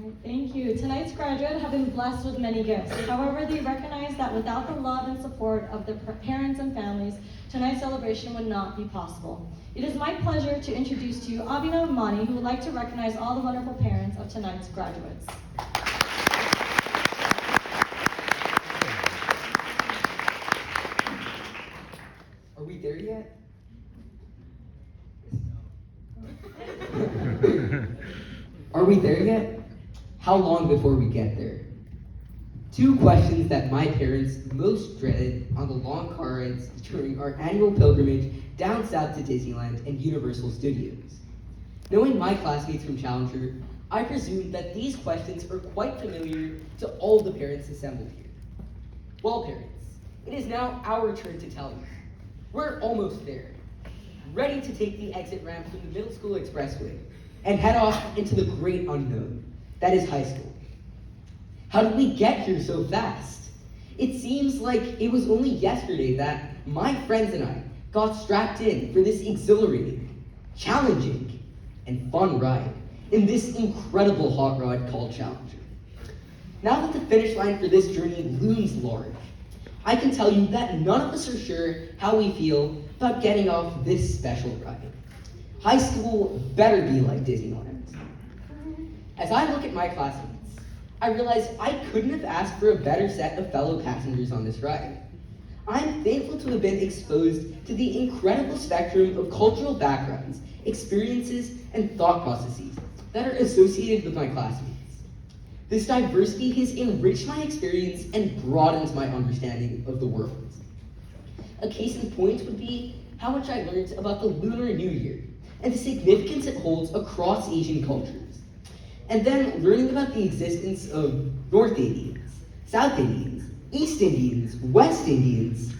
Right, thank you. Tonight's graduates have been blessed with many gifts. However, they recognize that without the love and support of their parents and families, tonight's celebration would not be possible. It is my pleasure to introduce to you Abhi and Mani, who would like to recognize all the wonderful parents of tonight's graduates. Are we there yet? Are we there yet? How long before we get there? Two questions that my parents most dreaded on the long car rides during our annual pilgrimage down south to Disneyland and Universal Studios. Knowing my classmates from Challenger, I presume that these questions are quite familiar to all the parents assembled here. Well, parents, it is now our turn to tell you. We're almost there, ready to take the exit ramp from the middle school expressway and head off into the great unknown, that is high school. How did we get here so fast? It seems like it was only yesterday that my friends and I got strapped in for this exhilarating, challenging, and fun ride in this incredible hot rod called Challenger. Now that the finish line for this journey looms large, I can tell you that none of us are sure how we feel about getting off this special ride. High school better be like Disneyland. As I look at my classmates, I realize I couldn't have asked for a better set of fellow passengers on this ride. I'm thankful to have been exposed to the incredible spectrum of cultural backgrounds, experiences, and thought processes that are associated with my classmates. This diversity has enriched my experience and broadened my understanding of the world. A case in point would be how much I learned about the Lunar New Year and the significance it holds across Asian cultures. And then learning about the existence of North Indians, South Indians, East Indians, West Indians.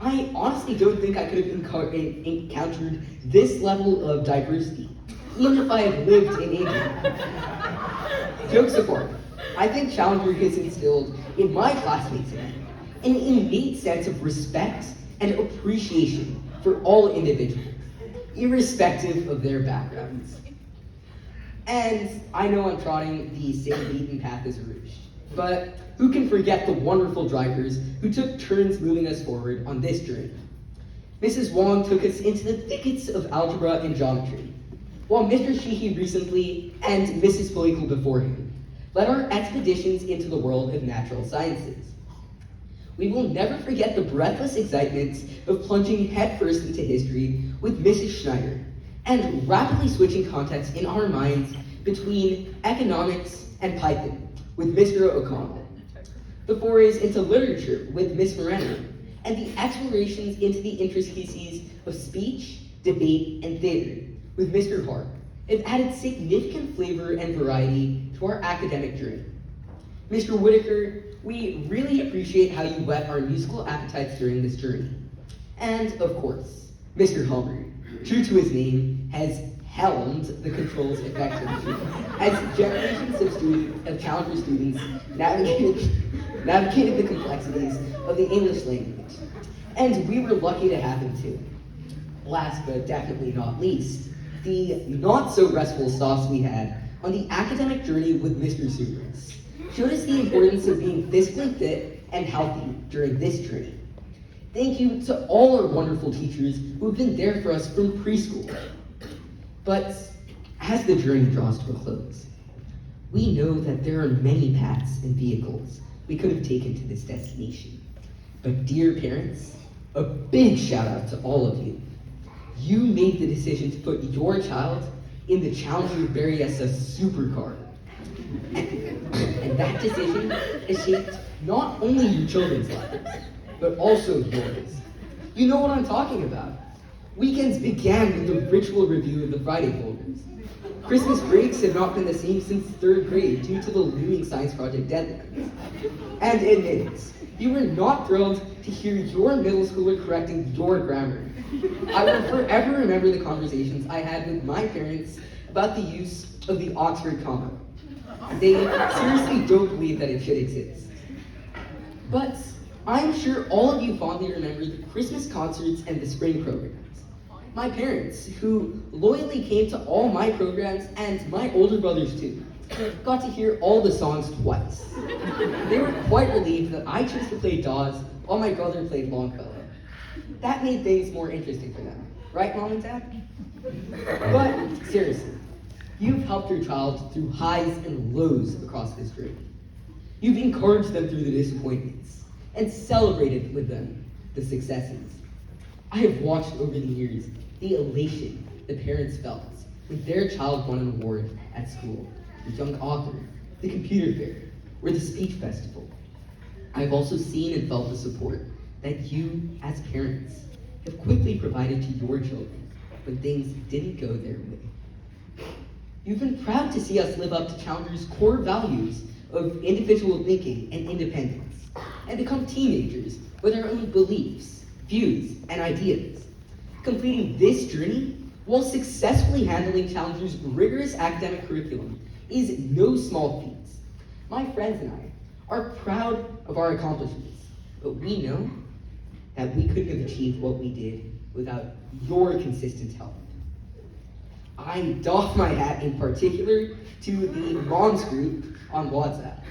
I honestly don't think I could have encountered this level of diversity, even if I had lived in India. Jokes apart, I think Challenger has instilled in my classmates an innate sense of respect and appreciation for all individuals, irrespective of their backgrounds. And I know I'm trotting the same beaten path as Rouge, but who can forget the wonderful drivers who took turns moving us forward on this journey? Mrs. Wong took us into the thickets of algebra and geometry, while Mr. Sheehy recently, and Mrs. Poikle before him, led our expeditions into the world of natural sciences. We will never forget the breathless excitement of plunging headfirst into history with Mrs. Schneider, and rapidly switching contexts in our minds between economics and Python with Mr. O'Connell, the forays into literature with Miss Moreno, and the explorations into the intricacies of speech, debate, and theater with Mr. Hart have added significant flavor and variety to our academic journey. Mr. Whitaker, we really appreciate how you whet our musical appetites during this journey. And of course, Mr. Helmer, true to his name, has helmed the controls effectively as generations of Challenger students navigated the complexities of the English language. And we were lucky to have him too. Last but definitely not least, the not-so-restful stops we had on the academic journey with Mr. Subris showed us the importance of being physically fit and healthy during this journey. Thank you to all our wonderful teachers who have been there for us from preschool. But as the journey draws to a close, we know that there are many paths and vehicles we could have taken to this destination. But dear parents, a big shout out to all of you. You made the decision to put your child in the Challenger Berryessa supercar. And that decision has shaped not only your children's lives, but also yours. You know what I'm talking about. Weekends began with the ritual review of the Friday folders. Christmas breaks have not been the same since third grade due to the looming science project deadlines. And admit it, you were not thrilled to hear your middle schooler correcting your grammar. I will forever remember the conversations I had with my parents about the use of the Oxford comma. They seriously don't believe that it should exist. But I'm sure all of you fondly remember the Christmas concerts and the spring programs. My parents, who loyally came to all my programs, and my older brothers too, got to hear all the songs twice. They were quite relieved that I chose to play Dawes while my brother played Longfellow. That made things more interesting for them, right, Mom and Dad? But seriously, you've helped your child through highs and lows across this journey. You've encouraged them through the disappointments and celebrated with them the successes. I have watched over the years the elation the parents felt when their child won an award at school, the young author, the computer fair, or the speech festival. I've also seen and felt the support that you, as parents, have quickly provided to your children when things didn't go their way. You've been proud to see us live up to Challenger's core values of individual thinking and independence, and become teenagers with our own beliefs, views, and ideas. Completing this journey while successfully handling Challenger's rigorous academic curriculum is no small feat. My friends and I are proud of our accomplishments, but we know that we couldn't have achieved what we did without your consistent help. I doff my hat in particular to the moms group on WhatsApp.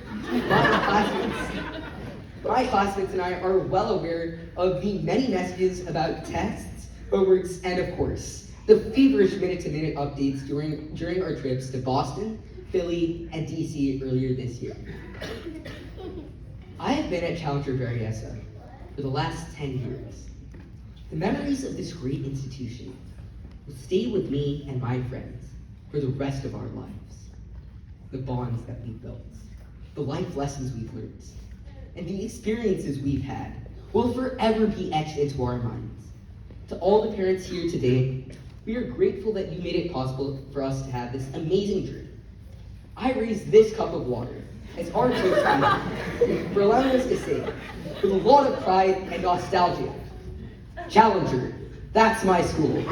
My classmates and I are well aware of the many messages about tests, homeworks, and of course, the feverish minute-to-minute updates during our trips to Boston, Philly, and DC earlier this year. I have been at Challenger Berryessa for the last 10 years. The memories of this great institution will stay with me and my friends for the rest of our lives. The bonds that we've built, the life lessons we've learned, and the experiences we've had will forever be etched into our minds. To all the parents here today, we are grateful that you made it possible for us to have this amazing journey. I raise this cup of water as our toast to you for allowing us to say, with a lot of pride and nostalgia, Challenger, that's my school.